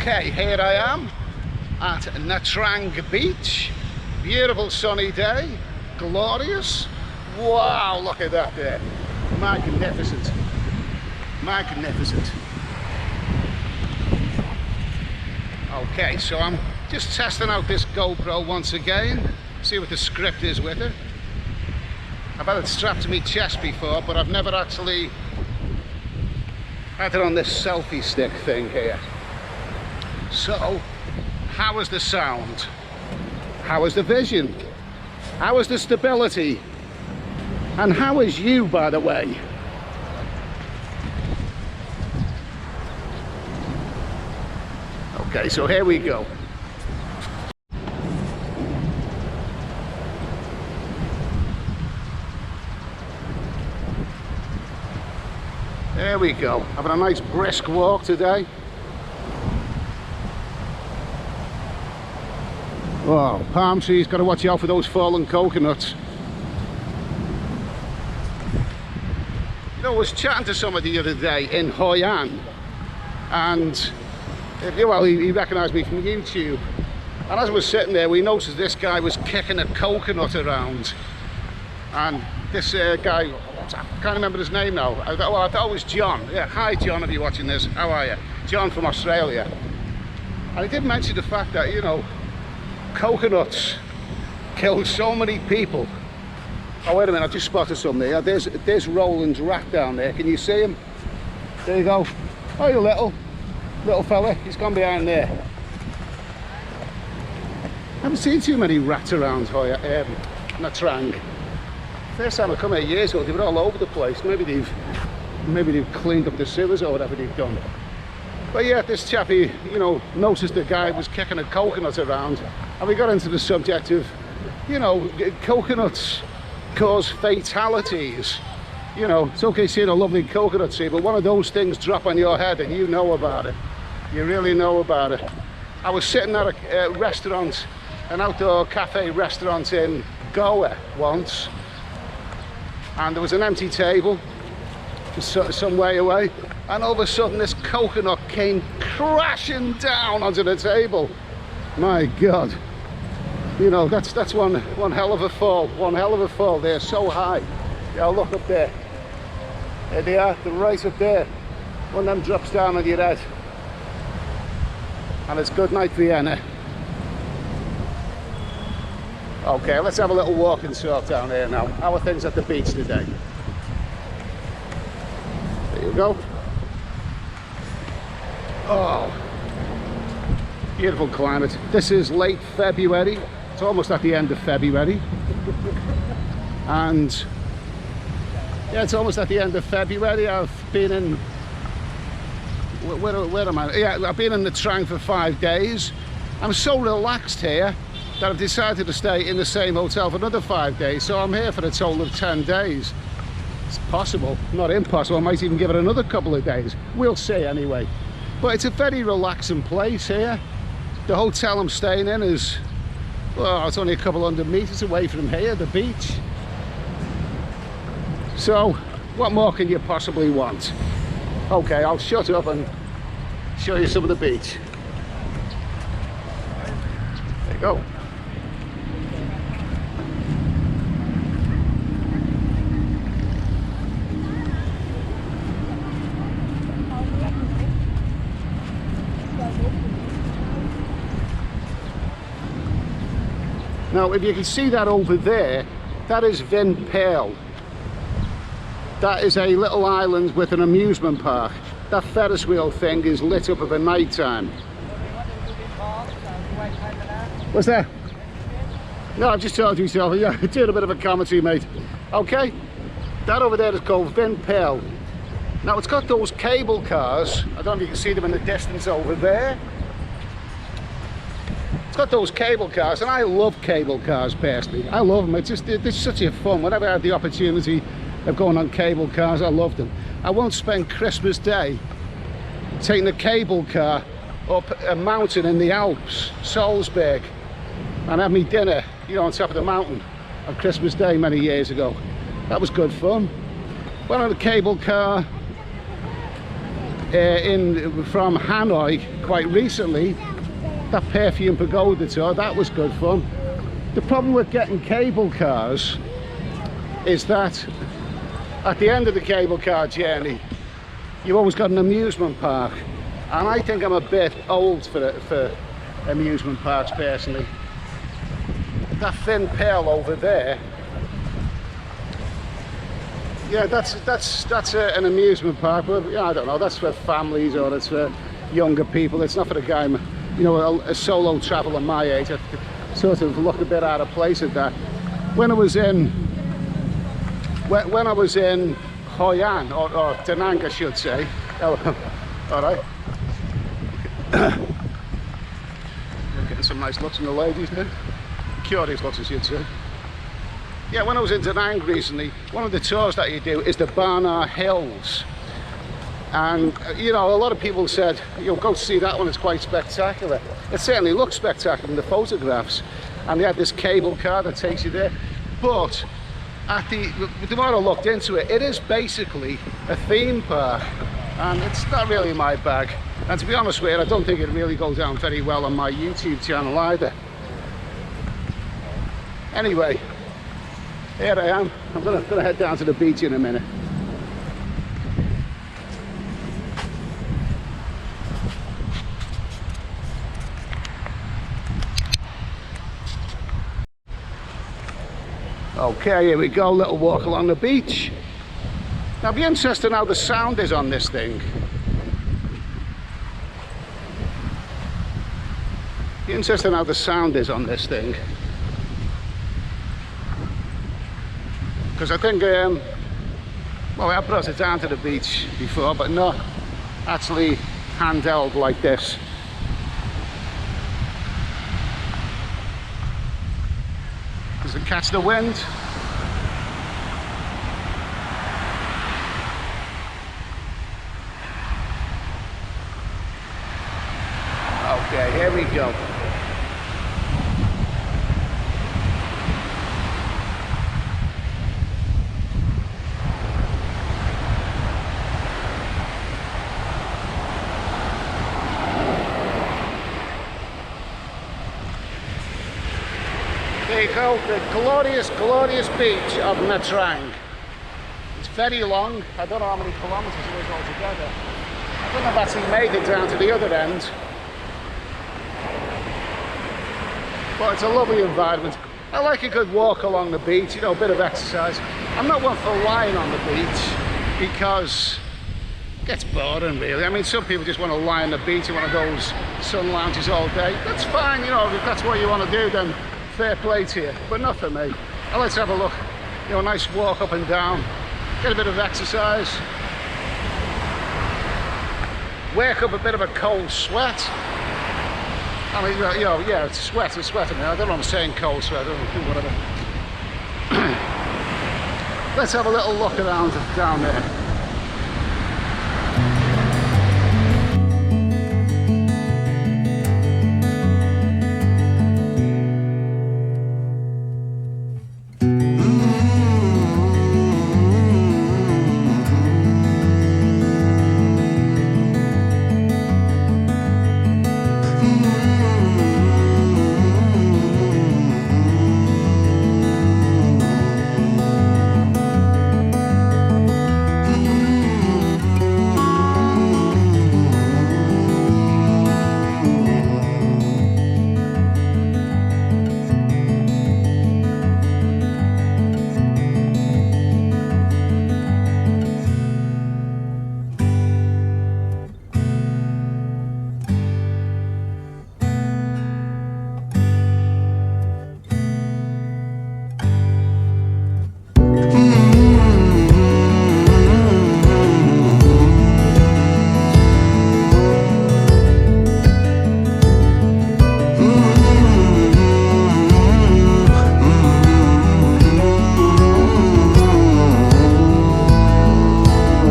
Okay, here I am at Nha Trang beach. Beautiful sunny day, glorious. Wow, look at that there. Magnificent, magnificent. Okay, so I'm just testing out this GoPro once again, see what the script is with it. I've had it strapped to my chest before, but I've never actually had it on this selfie stick thing here. So, how is the sound? How is the vision? How is the stability? And how is you, by the way? Okay, so here we go. There we go. Having a nice brisk walk today. Oh, palm trees, got to watch out for those fallen coconuts. You know, I was chatting to somebody the other day in Hoi An, and well, he recognised me from YouTube. And as I was sitting there, we noticed this guy was kicking a coconut around. And this guy, I can't remember his name now. I thought it was John. Yeah, hi John, if you're watching this, how are you? John from Australia. And he did mention the fact that, you know, coconuts kill so many people. Oh, wait a minute, I just spotted something there. There's Roland's rat down there. Can you see him? There you go. Oh, you little fella. He's gone behind there. I haven't seen too many rats around Nha Trang. First time I come here years ago, they were all over the place. Maybe they've cleaned up the sewers or whatever they've done. But yeah, this chappie, you know, noticed the guy was kicking a coconut around, and we got into the subject of, you know, coconuts cause fatalities. You know, it's okay seeing a lovely coconut tree, but one of those things drop on your head and you know about it. You really know about it. I was sitting at a restaurant, an outdoor cafe restaurant in Goa once, and there was an empty table some way away, and all of a sudden this coconut came crashing down onto the table. My God. You know, that's one hell of a fall. One hell of a fall. They're so high. Yeah, look up there. There they are, they're right up there. One of them drops down on your head. And it's good night Vienna. Okay, let's have a little walk and talk down here now. How are things at the beach today? There you go. Oh, beautiful climate. This is late February. It's almost at the end of February. And yeah, it's almost at the end of February. I've been in, where am I? Yeah, I've been in Nha Trang for 5 days. I'm so relaxed here that I've decided to stay in the same hotel for another 5 days. So I'm here for a total of 10 days. It's possible, not impossible. I might even give it another couple of days. We'll see anyway. But it's a very relaxing place here. The hotel I'm staying in is, well, it's only a couple hundred meters away from here, the beach. So, what more can you possibly want? Okay, I'll shut up and show you some of the beach. There you go. Now, if you can see that over there, that is Vin Pearl. That is a little island with an amusement park. That Ferris wheel thing is lit up at the night time. What's that? No, I've just told you so. Yeah, doing a bit of a commentary, mate. Okay, that over there is called Vin Pearl. Now, it's got those cable cars. I don't know if you can see them in the distance over there. It's got those cable cars, and I love cable cars personally. I love them. It's such a fun. Whenever I had the opportunity of going on cable cars, I love them. I won't spend Christmas Day taking a cable car up a mountain in the Alps, Salzburg, and have me dinner, you know, on top of the mountain on Christmas Day many years ago. That was good fun. Went on a cable car, from Hanoi quite recently. That Perfume Pagoda tour, that was good fun. The problem with getting cable cars is that at the end of the cable car journey, you've always got an amusement park, and I think I'm a bit old for amusement parks personally. That thin pearl over there, yeah, that's an amusement park, but yeah, I don't know, that's for families or it's for younger people. It's not for a guy, you know, a solo traveller my age. I sort of look a bit out of place at that. When I was in Hoi An, or Da Nang I should say. Oh, all right. We're getting some nice looks from the ladies there. Curious looks, I should say. Yeah, when I was in Da Nang recently, one of the tours that you do is the Barnard Hills. And, you know, a lot of people said, you'll go see that one, it's quite spectacular. It certainly looks spectacular in the photographs. And they had this cable car that takes you there. But the more I looked into it, it is basically a theme park. And it's not really my bag. And to be honest with you, I don't think it really goes down very well on my YouTube channel either. Anyway, here I am. I'm gonna head down to the beach in a minute. Okay, here we go, little walk along the beach. Now, it'll be interesting how the sound is on this thing. Be interesting how the sound is on this thing. Because I think, well, I brought it down to the beach before, but not actually handheld like this. Does it catch the wind? Okay, here we go. There you go, the glorious, glorious beach of Nha Trang. It's very long. I don't know how many kilometers it is altogether. I think I've actually made it down to the other end. But it's a lovely environment. I like a good walk along the beach, you know, a bit of exercise. I'm not one for lying on the beach because it gets boring really. I mean, some people just want to lie on the beach in one of those sun lounges all day. That's fine, you know, if that's what you want to do, then fair play to you, but not for me. I like to have a look, you know, a nice walk up and down, get a bit of exercise, wake up a bit of a cold sweat. I mean, you know, yeah, it's sweating. I don't know what I'm saying, cold sweat, I don't know, whatever. Let's have a little look around down there.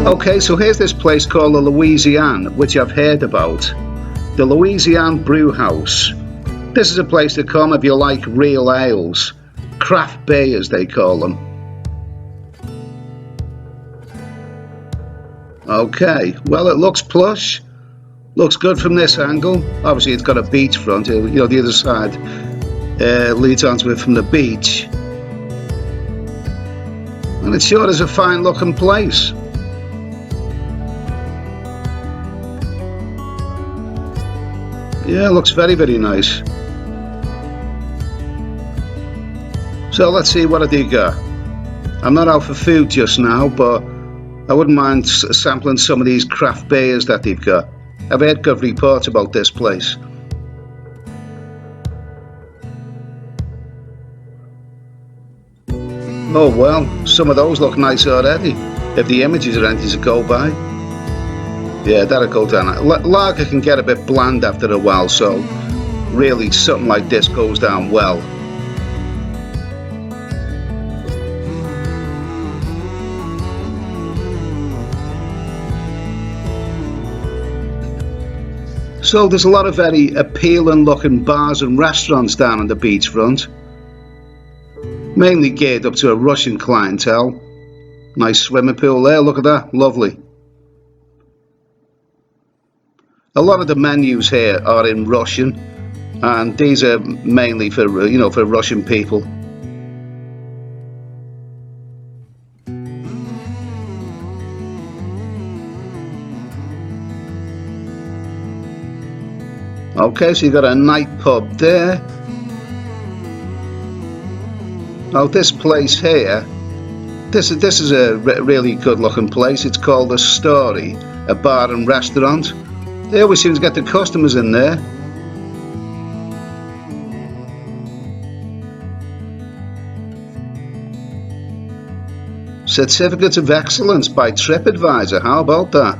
Okay, so here's this place called the Louisiane, which I've heard about. The Louisiane Brew House. This is a place to come if you like real ales. Craft beer, as they call them. Okay, well, it looks plush. Looks good from this angle. Obviously, it's got a beachfront. You know, the other side leads onto it from the beach. And it sure is a fine looking place. Yeah, it looks very, very nice. So let's see what I do got. I'm not out for food just now, but I wouldn't mind sampling some of these craft beers that they've got. I've heard good reports about this place. Oh well, some of those look nice already, if the images are anything to go by. Yeah, that'll go down. Lager can get a bit bland after a while, so really something like this goes down well. So there's a lot of very appealing looking bars and restaurants down on the beachfront. Mainly geared up to a Russian clientele. Nice swimming pool there, look at that, lovely. A lot of the menus here are in Russian, and these are mainly for, you know, for Russian people. Okay, so you've got a night pub there. Now this place here, this is a really good looking place. It's called The Story, a bar and restaurant. They always seem to get the customers in there. Certificate of Excellence by TripAdvisor, how about that?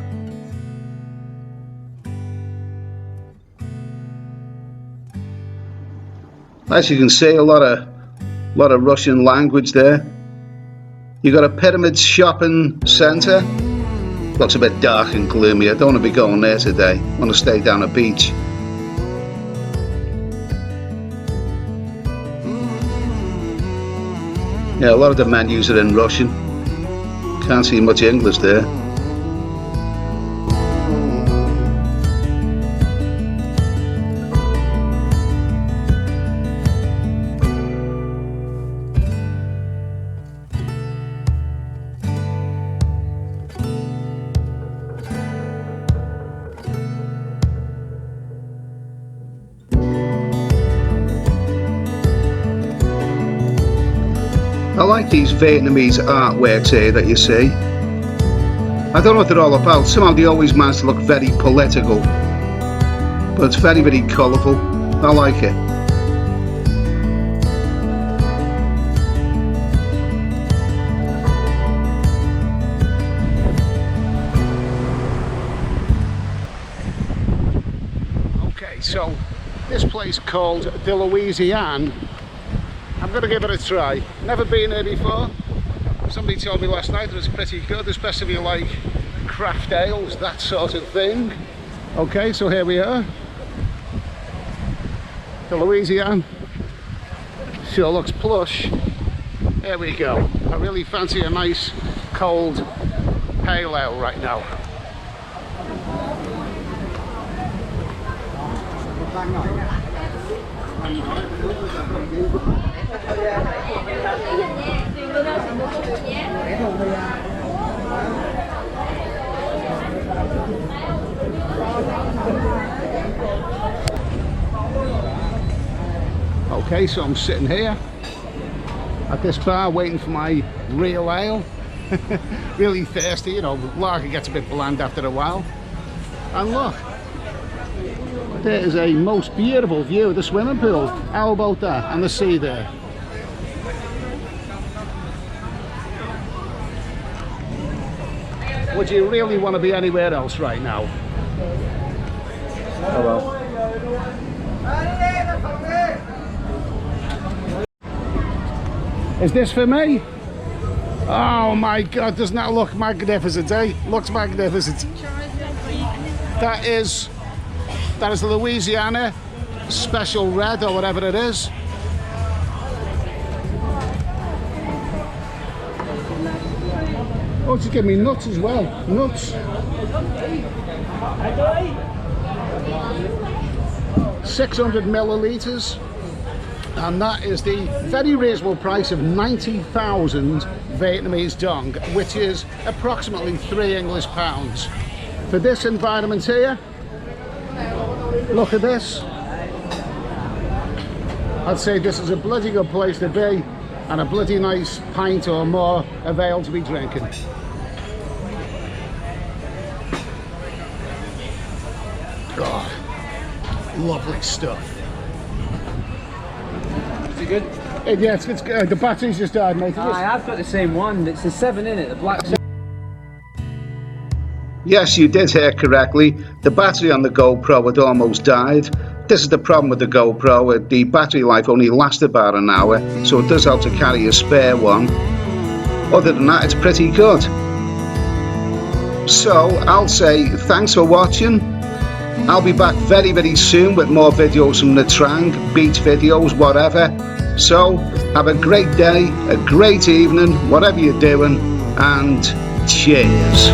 As you can see, a lot of Russian language there. You got a pyramid shopping centre. Looks a bit dark and gloomy. I don't want to be going there today. I want to stay down the beach. Yeah, a lot of the menus are in Russian. Can't see much English there. I like these Vietnamese artworks here that you see. I don't know what they're all about. Somehow they always manage to look very political. But it's very, very colourful. I like it. Okay, so this place called De Louisiane, I'm going to give it a try. Never been here before. Somebody told me last night it was pretty good, especially if you like craft ales, that sort of thing. Okay, so here we are. De Louisiane. Sure looks plush. Here we go. I really fancy a nice cold pale ale right now. Okay, so I'm sitting here at this bar waiting for my real ale. Really thirsty, you know, lager gets a bit bland after a while. And look, there is a most beautiful view of the swimming pool. How about that? And the sea there. Would you really want to be anywhere else right now? Oh well. Is this for me? Oh my god, doesn't that look magnificent, eh? Looks magnificent. That is the Louisiana Special Red or whatever it is. Oh, to give me nuts as well. Nuts. 600 millilitres, and that is the very reasonable price of 90,000 Vietnamese dong, which is approximately £3 for this environment here. Look at this. I'd say this is a bloody good place to be, and a bloody nice pint or more of ale to be drinking. God, lovely stuff. Is it good? Yeah, it's good. The battery's just died, mate. I've got the same one. It's the 7 in it, the black. Yes, you did hear correctly. The battery on the GoPro had almost died. This is the problem with the GoPro. The battery life only lasts about an hour, so it does help to carry a spare one. Other than that, it's pretty good. So, I'll say thanks for watching. I'll be back very, very soon with more videos from Nha Trang, beach videos, whatever. So, have a great day, a great evening, whatever you're doing, and cheers.